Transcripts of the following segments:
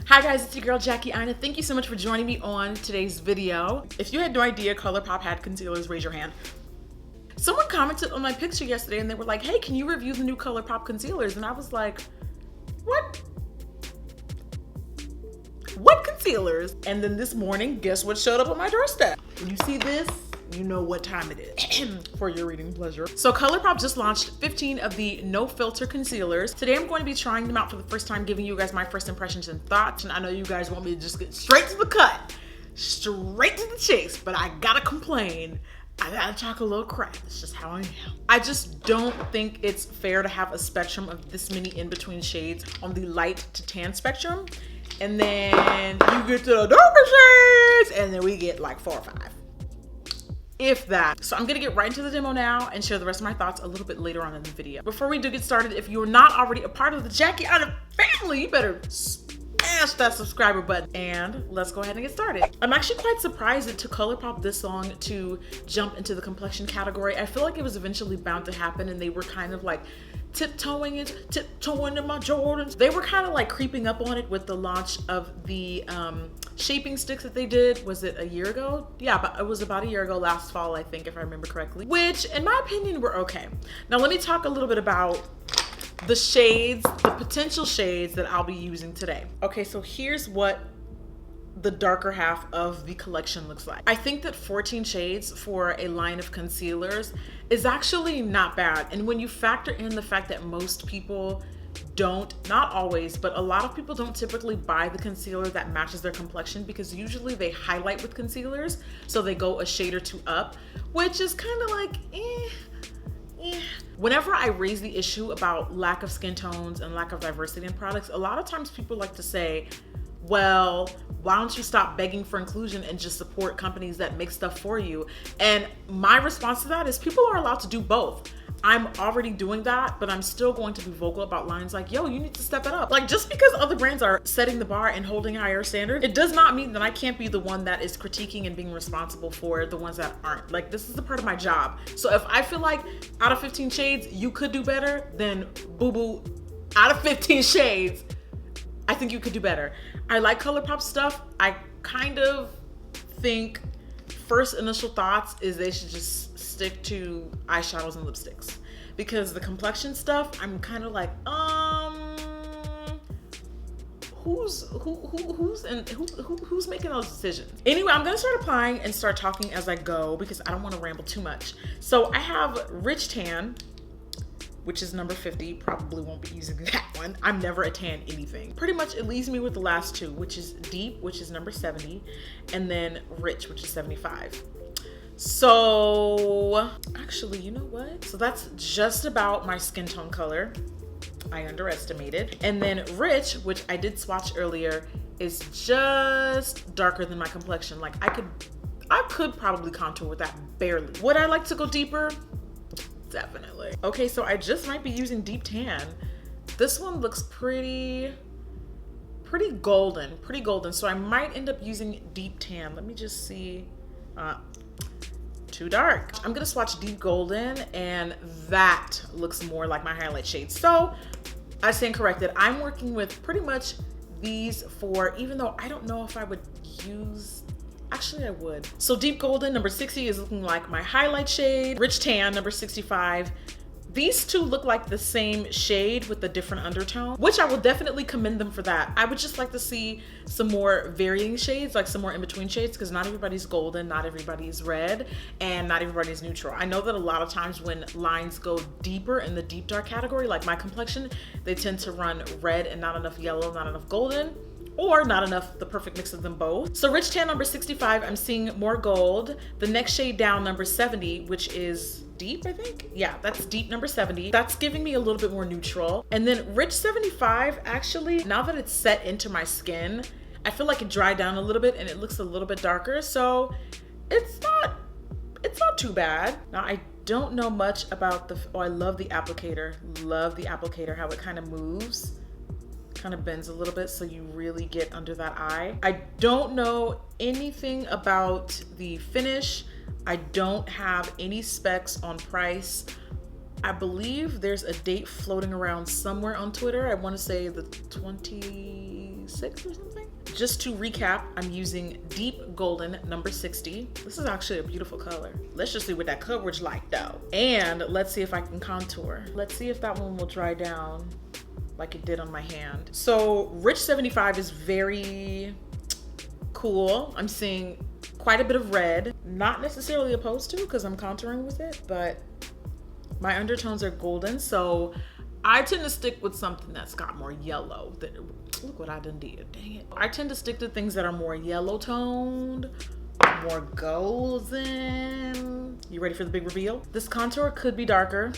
Hi guys, it's your girl Jackie Aina. Thank you so much for joining me on today's video. If you had no idea Colourpop had concealers, raise your hand. Someone commented on my picture yesterday and they were like, hey, can you review the new Colourpop concealers? And I was like, what? What concealers? And then this morning, guess what showed up on my doorstep? When you see this, you know what time it is for your reading pleasure. So Colourpop just launched 15 of the no filter concealers. Today I'm going to be trying them out for the first time, giving you guys my first impressions and thoughts. And I know you guys want me to just get straight to the cut, straight to the chase, but I gotta complain. I gotta talk a little crap. It's just how I am. I just don't think it's fair to have a spectrum of this many in-between shades on the light to tan spectrum. And then you get to the darker shades and then we get like 4 or 5. If that. So I'm gonna get right into the demo now and share the rest of my thoughts a little bit later on in the video. Before we do get started, if you're not already a part of the Jackie Aina family, you better smash that subscriber button and let's go ahead and get started. I'm actually quite surprised it took Colourpop this long to jump into the complexion category. I feel like it was eventually bound to happen and they were kind of like tiptoeing in my Jordans. They were kind of like creeping up on it with the launch of the shaping sticks that they did. Was it a year ago? Yeah, but it was about a year ago, last fall, I think, if I remember correctly, which in my opinion were okay. Now let me talk a little bit about the shades, the potential shades that I'll be using today. Okay, so here's what the darker half of the collection looks like. I think that 14 shades for a line of concealers is actually not bad. And when you factor in the fact that most people don't, not always, but a lot of people don't typically buy the concealer that matches their complexion because usually they highlight with concealers. So they go a shade or two up, which is kind of like, Whenever I raise the issue about lack of skin tones and lack of diversity in products, a lot of times people like to say, well, why don't you stop begging for inclusion and just support companies that make stuff for you? And my response to that is people are allowed to do both. I'm already doing that, but I'm still going to be vocal about lines like, yo, you need to step it up. Like, just because other brands are setting the bar and holding higher standards, it does not mean that I can't be the one that is critiquing and being responsible for the ones that aren't. Like, this is a part of my job. So if I feel like out of 15 shades, you could do better, then boo-boo, out of 15 shades, I think you could do better. I like Colourpop stuff. I kind of think first initial thoughts is they should just stick to eyeshadows and lipsticks, because the stuff, I'm kind of like, who's making those decisions? Anyway, I'm gonna start applying and start talking as I go because I don't want to ramble too much. So I have Rich Tan, which is number 50. Probably won't be using that one. I'm never a tan anything. Pretty much it leaves me with the last two, which is Deep, which is number 70, and then Rich, which is 75. So actually, you know what? So that's just about my skin tone color. I underestimated. And then Rich, which I did swatch earlier, is just darker than my complexion. Like I could probably contour with that barely. Would I like to go deeper? Definitely. Okay, so I just might be using Deep Tan. This one looks pretty golden. So I might end up using Deep Tan. Let me just see. Too dark. I'm gonna swatch Deep Golden, and that looks more like my highlight shade. So I stand corrected. I'm working with pretty much these four, even though I don't know if I would use, actually I would. So Deep Golden, number 60, is looking like my highlight shade. Rich Tan, number 65. These two look like the same shade with a different undertone, which I will definitely commend them for that. I would just like to see some more varying shades, like some more in-between shades, because not everybody's golden, not everybody's red, and not everybody's neutral. I know that a lot of times when lines go deeper in the deep dark category, like my complexion, they tend to run red and not enough yellow, not enough golden, or not enough, the perfect mix of them both. So Rich Tan, number 65, I'm seeing more gold. The next shade down, number 70, which is Deep, I think. Yeah, that's Deep, number 70. That's giving me a little bit more neutral. And then Rich 75, actually, now that it's set into my skin, I feel like it dried down a little bit and it looks a little bit darker. So it's not too bad. Now I don't know much about I love the applicator. Love the applicator, how it kind of moves. Kind of bends a little bit so you really get under that eye. I don't know anything about the finish. I don't have any specs on price. I believe there's a date floating around somewhere on Twitter. I want to say the 20 26 or something. Just to recap, I'm using Deep Golden number 60. This is actually a beautiful color. Let's just see what that coverage like though. And let's see if I can contour. Let's see if that one will dry down like it did on my hand. So Rich 75 is very cool. I'm seeing quite a bit of red. Not necessarily opposed to because I'm contouring with it, but my undertones are golden. So I tend to stick with something that's got more yellow. Look what I done did, dang it. I tend to stick to things that are more yellow toned, more golden. You ready for the big reveal? This contour could be darker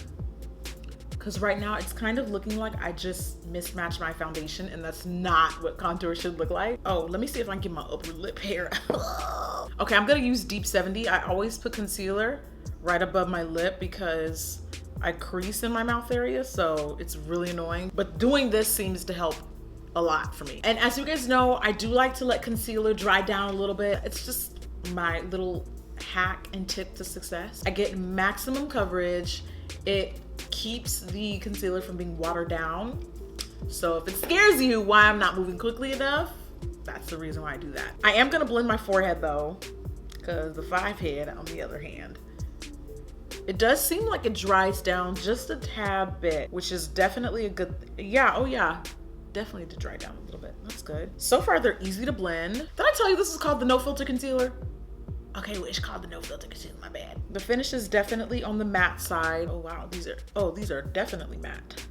because right now it's kind of looking like I just mismatched my foundation, and that's not what contour should look like. Oh, let me see if I can get my upper lip hair. Okay, I'm gonna use Deep 70. I always put concealer right above my lip because I crease in my mouth area, so it's really annoying. But doing this seems to help a lot for me. And as you guys know, I do like to let concealer dry down a little bit. It's just my little hack and tip to success. I get maximum coverage. It keeps the concealer from being watered down. So if it scares you why I'm not moving quickly enough, that's the reason why I do that. I am gonna blend my forehead though, because the 5 head on the other hand, it does seem like it dries down just a tad bit, which is definitely a good yeah, oh yeah, definitely did dry down a little bit. That's good. So far they're easy to blend. Did I tell you this is called the No Filter Concealer? Okay, well, it's called the No Filter Concealer, my bad. The finish is definitely on the matte side. Oh wow, these are definitely matte.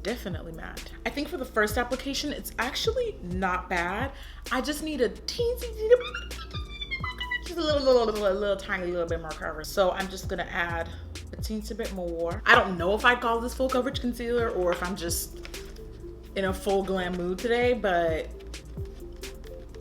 Definitely matte. I think for the first application, it's actually not bad. I just need a teensy, just a little tiny little bit more coverage. So I'm just gonna add a teensy bit more. I don't know if I'd call this full coverage concealer or if I'm just in a full glam mood today, but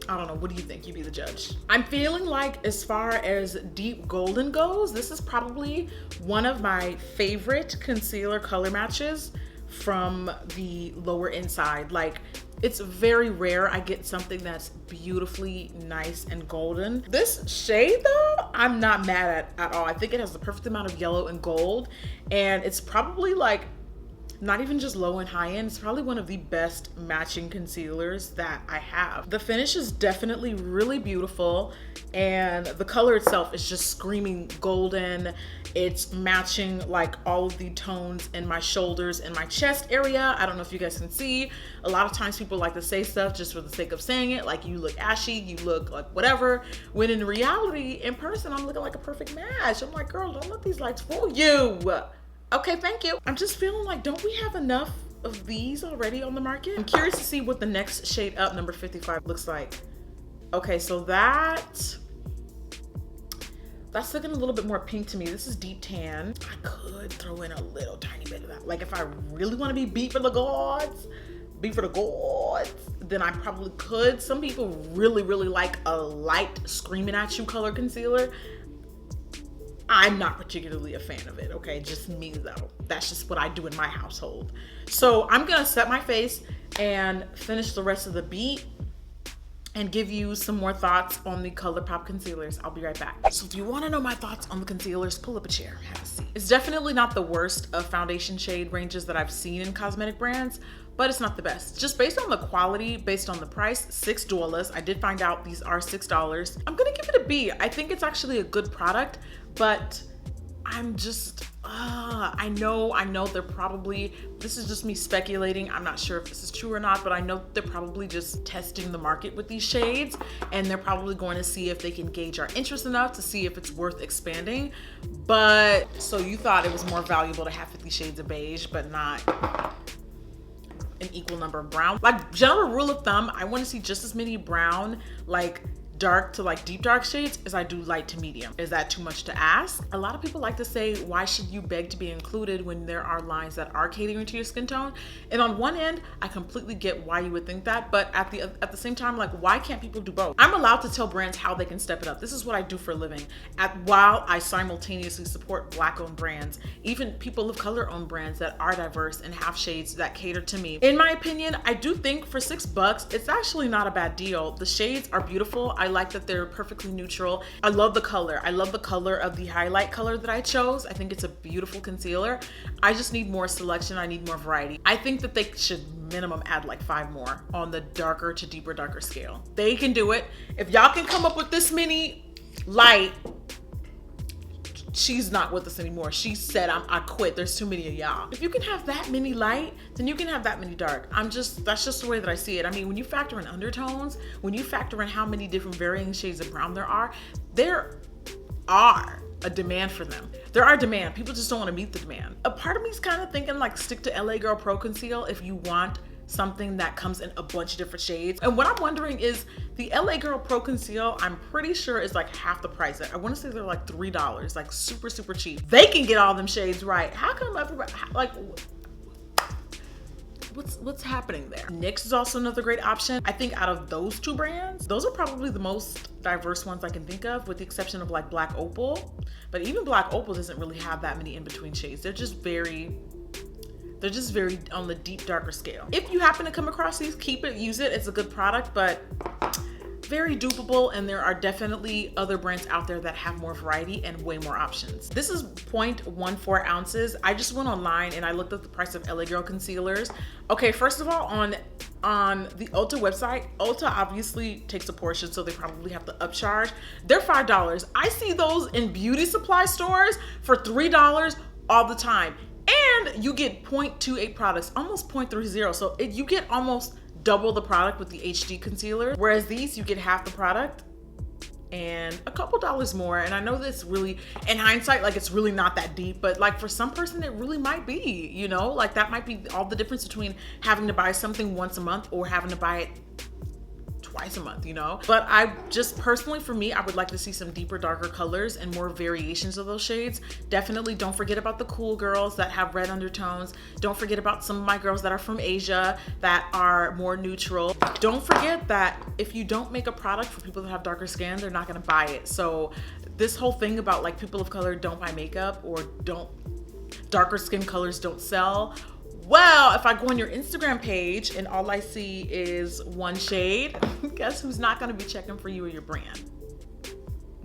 I don't know. What do you think? You be the judge. I'm feeling like as far as Deep Golden goes, this is probably one of my favorite concealer color matches from the lower inside. Like, it's very rare I get something that's beautifully nice and golden. This shade though, I'm not mad at all. I think it has the perfect amount of yellow and gold, and it's probably like not even just low and high end, it's probably one of the best matching concealers that I have. The finish is definitely really beautiful, and the color itself is just screaming golden. It's matching like all of the tones in my shoulders and my chest area. I don't know if you guys can see. A lot of times people like to say stuff just for the sake of saying it, like you look ashy, you look like whatever, when in reality, in person, I'm looking like a perfect match. I'm like, girl, don't let these lights fool you. Okay, thank you. I'm just feeling like, don't we have enough of these already on the market? I'm curious to see what the next shade up, number 55, looks like. Okay, so that's looking a little bit more pink to me. This is deep tan. I could throw in a little tiny bit of that. Like if I really want to be beat for the gods, then I probably could. Some people really, really like a light screaming at you color concealer. I'm not particularly a fan of it, okay? Just me though. That's just what I do in my household. So I'm gonna set my face and finish the rest of the beat and give you some more thoughts on the Colourpop concealers. I'll be right back. So if you wanna know my thoughts on the concealers, pull up a chair, have a seat. It's definitely not the worst of foundation shade ranges that I've seen in cosmetic brands, but it's not the best. Just based on the quality, based on the price, $6. I did find out these are $6. I'm gonna give it a B. I think it's actually a good product, but I'm just, I know they're probably, this is just me speculating. I'm not sure if this is true or not, but I know they're probably just testing the market with these shades, and they're probably going to see if they can gauge our interest enough to see if it's worth expanding. But, so you thought it was more valuable to have 50 shades of beige, but not an equal number of brown. Like, general rule of thumb, I want to see just as many brown, like dark to like deep dark shades as I do light to medium. Is that too much to ask? A lot of people like to say, why should you beg to be included when there are lines that are catering to your skin tone? And on one end, I completely get why you would think that, but at the same time, like, why can't people do both? I'm allowed to tell brands how they can step it up. This is what I do for a living. While I simultaneously support Black-owned brands, even people of color-owned brands that are diverse and have shades that cater to me. In my opinion, I do think for $6, it's actually not a bad deal. The shades are beautiful. I like that they're perfectly neutral. I love the color. I love the color of the highlight color that I chose. I think it's a beautiful concealer. I just need more selection. I need more variety. I think that they should minimum add like 5 more on the darker to deeper darker scale. They can do it. If y'all can come up with this many light, she's not with us anymore. She said, I quit. There's too many of y'all. If you can have that many light, then you can have that many dark. That's just the way that I see it. I mean, when you factor in undertones, when you factor in how many different varying shades of brown there are a demand for them. There are demand. People just don't want to meet the demand. A part of me is kind of thinking like stick to LA Girl Pro Conceal if you want something that comes in a bunch of different shades. And what I'm wondering is the LA Girl Pro Conceal, I'm pretty sure is like half the price. I want to say they're like $3, like super, super cheap. They can get all them shades right. How come everybody, like, what's happening there? NYX is also another great option. I think out of those 2 brands, those are probably the most diverse ones I can think of, with the exception of like Black Opal. But even Black Opal doesn't really have that many in-between shades. They're just very on the deep darker scale. If you happen to come across these, keep it, use it. It's a good product, but very dupable, and there are definitely other brands out there that have more variety and way more options. This is 0.14 ounces. I just went online and I looked at the price of LA Girl concealers. Okay, first of all, on the Ulta website, Ulta obviously takes a portion, so they probably have to upcharge. They're $5. I see those in beauty supply stores for $3 all the time. And you get 0.28 products, almost 0.30. So you get almost double the product with the HD concealer. Whereas these, you get half the product and a couple dollars more. And I know this really, in hindsight, like it's really not that deep, but like for some person, it really might be, you know, like that might be all the difference between having to buy something once a month or having to buy it twice a month, you know? But I just personally, for me, I would like to see some deeper, darker colors and more variations of those shades. Definitely don't forget about the cool girls that have red undertones. Don't forget about some of my girls that are from Asia that are more neutral. Don't forget that if you don't make a product for people that have darker skin, they're not gonna buy it. So this whole thing about like people of color don't buy makeup or darker skin colors don't sell. Well, if I go on your Instagram page and all I see is one shade, guess who's not gonna be checking for you or your brand?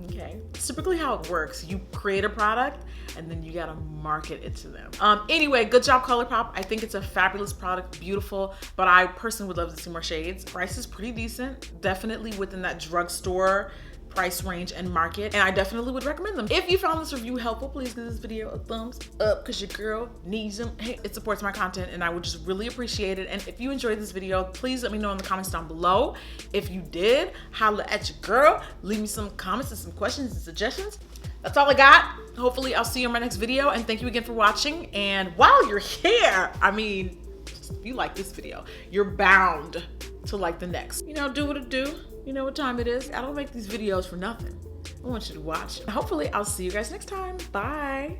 Okay, it's typically how it works. You create a product and then you gotta market it to them. Anyway, good job Colourpop. I think it's a fabulous product, beautiful, but I personally would love to see more shades. Price is pretty decent, definitely within that drugstore price range and market, and I definitely would recommend them. If you found this review helpful, please give this video a thumbs up because your girl needs them. Hey, it supports my content and I would just really appreciate it. And if you enjoyed this video, please let me know in the comments down below. If you did, holla at your girl. Leave me some comments and some questions and suggestions. That's all I got. Hopefully I'll see you in my next video, and thank you again for watching. And while you're here, I mean, if you like this video, you're bound to like the next. You know, do what it do. You know what time it is. I don't make these videos for nothing. I want you to watch. Hopefully I'll see you guys next time. Bye.